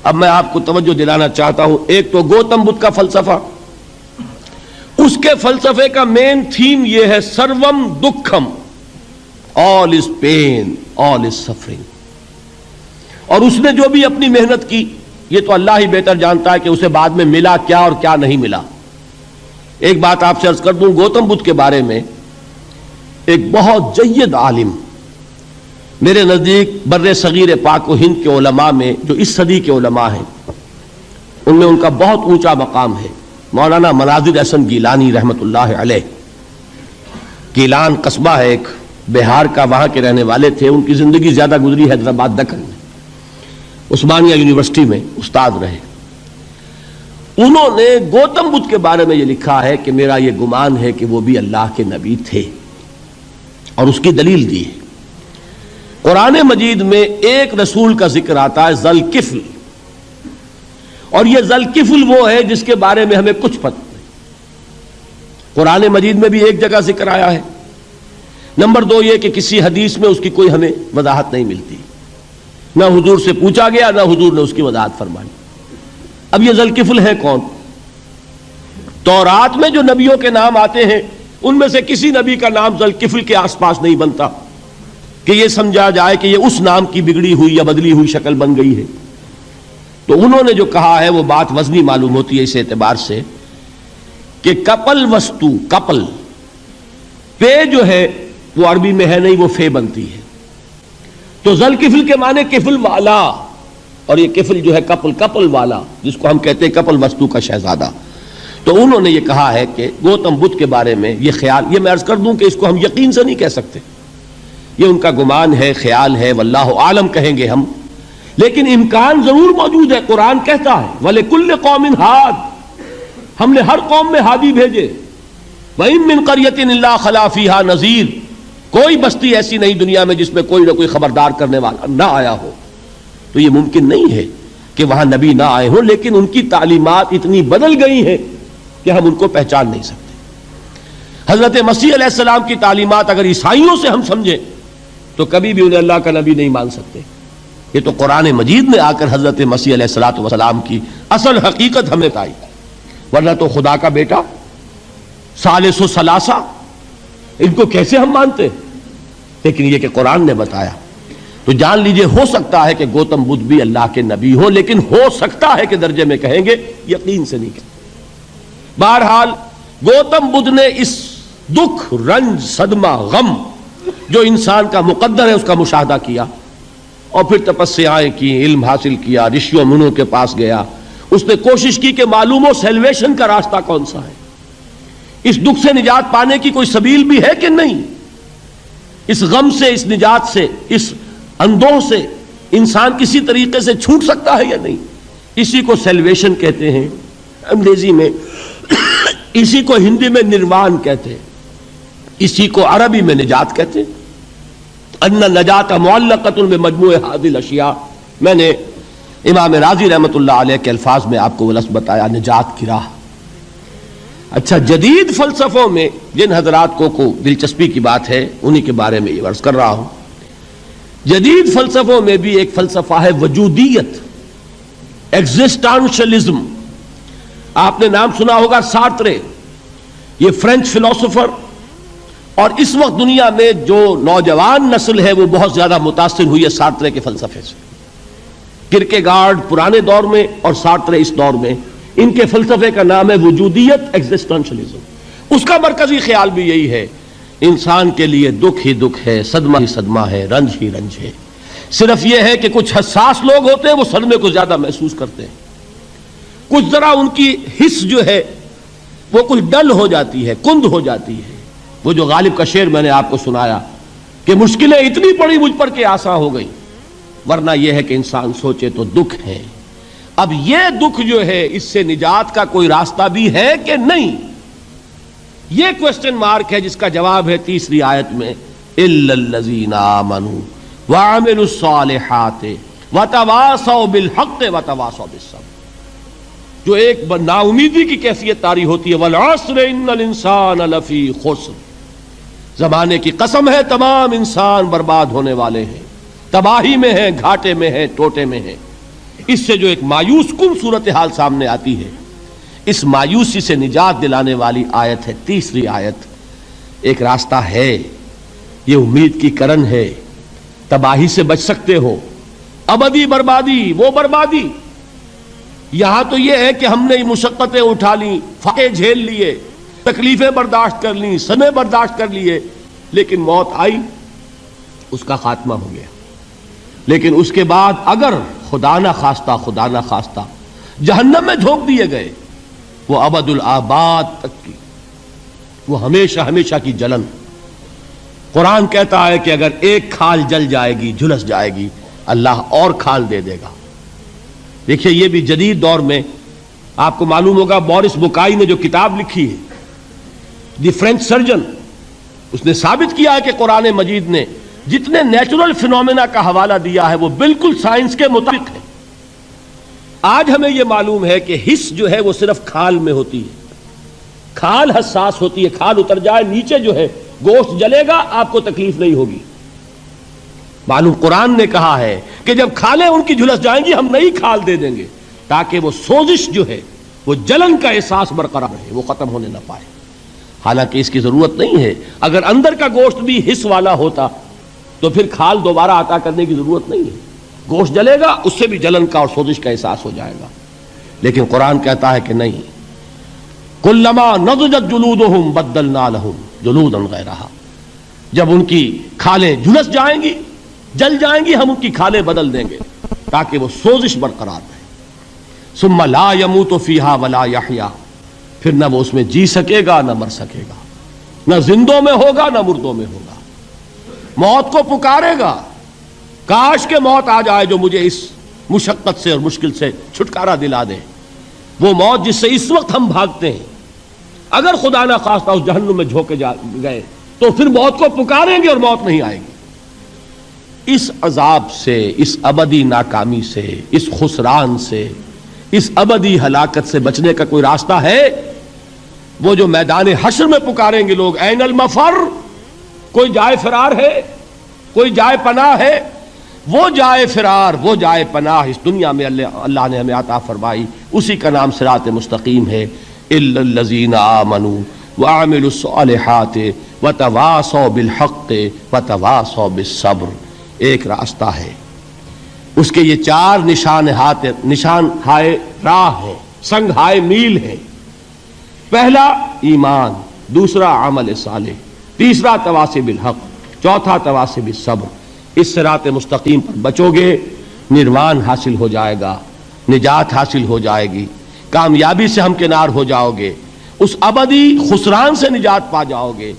اب میں آپ کو توجہ دلانا چاہتا ہوں، ایک تو گوتم بدھ کا فلسفہ، اس کے فلسفے کا مین تھیم یہ ہے سروم دکھم، آل از پین، آل از سفرنگ. اور اس نے جو بھی اپنی محنت کی یہ تو اللہ ہی بہتر جانتا ہے کہ اسے بعد میں ملا کیا اور کیا نہیں ملا. ایک بات آپ سے عرض کر دوں گوتم بدھ کے بارے میں، ایک بہت جید عالم میرے نزدیک بر صغیر پاک و ہند کے علماء میں جو اس صدی کے علماء ہیں ان میں ان کا بہت اونچا مقام ہے، مولانا مناظر احسن گیلانی رحمت اللہ علیہ. گیلان قصبہ ہے ایک بہار کا، وہاں کے رہنے والے تھے. ان کی زندگی زیادہ گزری حیدرآباد دکن میں، عثمانیہ یونیورسٹی میں استاد رہے. انہوں نے گوتم بدھ کے بارے میں یہ لکھا ہے کہ میرا یہ گمان ہے کہ وہ بھی اللہ کے نبی تھے، اور اس کی دلیل دی ہے. قرآن مجید میں ایک رسول کا ذکر آتا ہے ذوالکفل، اور یہ ذوالکفل وہ ہے جس کے بارے میں ہمیں کچھ پتہ نہیں. قرآن مجید میں بھی ایک جگہ ذکر آیا ہے. نمبر دو یہ کہ کسی حدیث میں اس کی کوئی ہمیں وضاحت نہیں ملتی، نہ حضور سے پوچھا گیا نہ حضور نے اس کی وضاحت فرمائی. اب یہ ذوالکفل ہے کون؟ تورات میں جو نبیوں کے نام آتے ہیں ان میں سے کسی نبی کا نام ذوالکفل کے آس پاس نہیں بنتا کہ یہ سمجھا جائے کہ یہ اس نام کی بگڑی ہوئی یا بدلی ہوئی شکل بن گئی ہے. تو انہوں نے جو کہا ہے وہ بات وزنی معلوم ہوتی ہے اس اعتبار سے کہ کپل وستو، کپل پے جو ہے وہ عربی میں ہے نہیں، وہ فے بنتی ہے. تو ذوالکفل کے معنی کفل والا، اور یہ کفل جو ہے کپل، کپل والا، جس کو ہم کہتے ہیں کپل وستو کا شہزادہ. تو انہوں نے یہ کہا ہے کہ گوتم بدھ کے بارے میں یہ خیال، یہ میں عرض کر دوں کہ اس کو ہم یقین سے نہیں کہہ سکتے، یہ ان کا گمان ہے، خیال ہے، واللہ عالم کہیں گے ہم، لیکن امکان ضرور موجود ہے. قرآن کہتا ہے وَلِكُلِّ قَوْمٍ ہاد، ہم نے ہر قوم میں ہادی بھیجے. وَإِن مِّن قَرْيَةٍ إِلَّا خَلَا فِيهَا نَذِيرٌ، کوئی بستی ایسی نہیں دنیا میں جس میں کوئی نہ کوئی خبردار کرنے والا نہ آیا ہو. تو یہ ممکن نہیں ہے کہ وہاں نبی نہ آئے ہوں، لیکن ان کی تعلیمات اتنی بدل گئی ہیں کہ ہم ان کو پہچان نہیں سکتے. حضرت مسیح علیہ السلام کی تعلیمات اگر عیسائیوں سے ہم سمجھیں تو کبھی بھی انہیں اللہ کا نبی نہیں مان سکتے. یہ تو قرآن مجید میں آ کر حضرت مسیح علیہ السلام کی اصل حقیقت ہمیں بتائی، ورنہ تو خدا کا بیٹا ثالث و ثلاثہ ان کو کیسے ہم مانتے؟ لیکن یہ کہ قرآن نے بتایا. تو جان لیجئے ہو سکتا ہے کہ گوتم بدھ بھی اللہ کے نبی ہو، لیکن ہو سکتا ہے کہ درجے میں کہیں گے، یقین سے نہیں کہیں. بہرحال گوتم بدھ نے اس دکھ، رنج، صدمہ، غم جو انسان کا مقدر ہے اس کا مشاہدہ کیا، اور پھر تپسیائیں کی، علم حاصل کیا، رشیوں منوں کے پاس گیا. اس نے کوشش کی کہ معلوم ہو سیلویشن کا راستہ کون سا ہے، اس دکھ سے نجات پانے کی کوئی سبیل بھی ہے کہ نہیں، اس غم سے، اس نجات سے، اس اندوہ سے انسان کسی طریقے سے چھوٹ سکتا ہے یا نہیں. اسی کو سیلویشن کہتے ہیں انگریزی میں، اسی کو ہندی میں نروان کہتے ہیں، اسی کو عربی میں نجات کہتے ہیں. ان النجات معلقۃ بمجموع هذه الاشیاء. میں نے امام رازی رحمۃ اللہ علیہ کے الفاظ میں آپ کو وہ لفظ بتایا، نجات کی راہ. اچھا، جدید فلسفوں میں جن حضرات کو دلچسپی کی بات ہے انہی کے بارے میں یہ عرض کر رہا ہوں. جدید فلسفوں میں بھی ایک فلسفہ ہے وجودیت، ایگزسٹانشلزم. آپ نے نام سنا ہوگا سارترے، یہ فرینچ فلسفر. اور اس وقت دنیا میں جو نوجوان نسل ہے وہ بہت زیادہ متاثر ہوئی ہے سارترے کے فلسفے سے. کرکیگارڈ پرانے دور میں اور سارترے اس دور میں، ان کے فلسفے کا نام ہے وجودیت، ایگزسٹانشلزم. اس کا مرکزی خیال بھی یہی ہے، انسان کے لیے دکھ ہی دکھ ہے، صدمہ ہی صدمہ ہے، رنج ہی رنج ہے. صرف یہ ہے کہ کچھ حساس لوگ ہوتے ہیں وہ صدمے کو زیادہ محسوس کرتے ہیں، کچھ ذرا ان کی حس جو ہے وہ کچھ ڈل ہو جاتی ہے، کند ہو جاتی ہے. وہ جو غالب کا شعر میں نے آپ کو سنایا کہ مشکلیں اتنی پڑی مجھ پر کہ آسان ہو گئی، ورنہ یہ ہے کہ انسان سوچے تو دکھ ہے. اب یہ دکھ جو ہے اس سے نجات کا کوئی راستہ بھی ہے کہ نہیں، یہ کوسچن مارک ہے، جس کا جواب ہے تیسری آیت میں الا الذین آمنوا وعملوا الصالحات وتواصوا بالحق وتواصوا بالصبر. جو ایک نا امیدی کی کیفیت طاری ہوتی ہے، والعصر ان الانسان لفی خسر، زمانے کی قسم ہے تمام انسان برباد ہونے والے ہیں، تباہی میں ہیں، گھاٹے میں ہیں، ٹوٹے میں ہیں. اس سے جو ایک مایوس کن صورتحال سامنے آتی ہے، اس مایوسی سے نجات دلانے والی آیت ہے تیسری آیت۔ ایک راستہ ہے، یہ امید کی کرن ہے، تباہی سے بچ سکتے ہو، ابدی بربادی وہ بربادی۔ یہاں تو یہ ہے کہ ہم نے مشقتیں اٹھا لیں، فاقے جھیل لیے، تکلیفیں برداشت کر لیں، صدمے برداشت کر لیے، لیکن موت آئی، اس کا خاتمہ ہو گیا۔ لیکن اس کے بعد اگر خدا نہ خواستہ جہنم میں جھونک دیے گئے، وہ ابد الآباد تک کی، وہ ہمیشہ ہمیشہ کی جلن۔ قرآن کہتا ہے کہ اگر ایک کھال جل جائے گی، جھلس جائے گی، اللہ اور کھال دے دے گا۔ دیکھیے یہ بھی جدید دور میں آپ کو معلوم ہوگا، بورس بکائی نے جو کتاب لکھی ہے دی فرینچ سرجن، اس نے ثابت کیا ہے کہ قرآن مجید نے جتنے نیچرل فینومینا کا حوالہ دیا ہے وہ بالکل سائنس کے مطابق ہے۔ آج ہمیں یہ معلوم ہے کہ حس جو ہے وہ صرف کھال میں ہوتی ہے، کھال حساس ہوتی ہے، کھال اتر جائے نیچے جو ہے گوشت جلے گا، آپ کو تکلیف نہیں ہوگی۔ معلوم قرآن نے کہا ہے کہ جب کھالیں ان کی جھلس جائیں گی، ہم نئی کھال دے دیں گے تاکہ وہ سوزش جو ہے، وہ جلن کا احساس برقرار رہے، وہ ختم ہونے نہ پائے۔ حالانکہ اس کی ضرورت نہیں ہے، اگر اندر کا گوشت بھی حس والا ہوتا تو پھر کھال دوبارہ عطا کرنے کی ضرورت نہیں ہے، گوشت جلے گا، اس سے بھی جلن کا اور سوزش کا احساس ہو جائے گا۔ لیکن قرآن کہتا ہے کہ نہیں، کلما نضجت جلودہم بدلنا لہم جلودا غیرہا، جب ان کی کھالیں جھلس جائیں گی، جل جائیں گی، ہم ان کی کھالیں بدل دیں گے تاکہ وہ سوزش برقرار رہے۔ ثم لا يموت فیہا ولا یحیا، پھر نہ وہ اس میں جی سکے گا نہ مر سکے گا، نہ زندوں میں ہوگا نہ مردوں میں ہوگا۔ موت کو پکارے گا، کاش کہ موت آ جائے جو مجھے اس مشقت سے اور مشکل سے چھٹکارا دلا دے۔ وہ موت جس سے اس وقت ہم بھاگتے ہیں، اگر خدا نہ خواستہ اس جہنم میں جھونکے گئے تو پھر موت کو پکاریں گے اور موت نہیں آئے گی۔ اس عذاب سے، اس ابدی ناکامی سے، اس خسران سے، اس ابدی ہلاکت سے بچنے کا کوئی راستہ ہے؟ وہ جو میدان حشر میں پکاریں گے لوگ، این المفر، کوئی جائے فرار ہے، کوئی جائے پناہ ہے؟ وہ جائے فرار، وہ جائے پناہ اس دنیا میں اللہ نے ہمیں عطا فرمائی، اسی کا نام صراط مستقیم ہے۔ الا الذین آمنوا وعملوا الصالحات وتواصوا بالحق وتواصوا بالصبر۔ ایک راستہ ہے، اس کے یہ چار نشان ہائے راہ ہیں، سنگ ہائے میل ہیں۔ پہلا ایمان، دوسرا عمل صالح، تیسرا تواصی بالحق، چوتھا تواصی بالصبر۔ اس صراط مستقیم پر بچو گے، نروان حاصل ہو جائے گا، نجات حاصل ہو جائے گی، کامیابی سے ہمکنار ہو جاؤ گے، اس ابدی خسران سے نجات پا جاؤ گے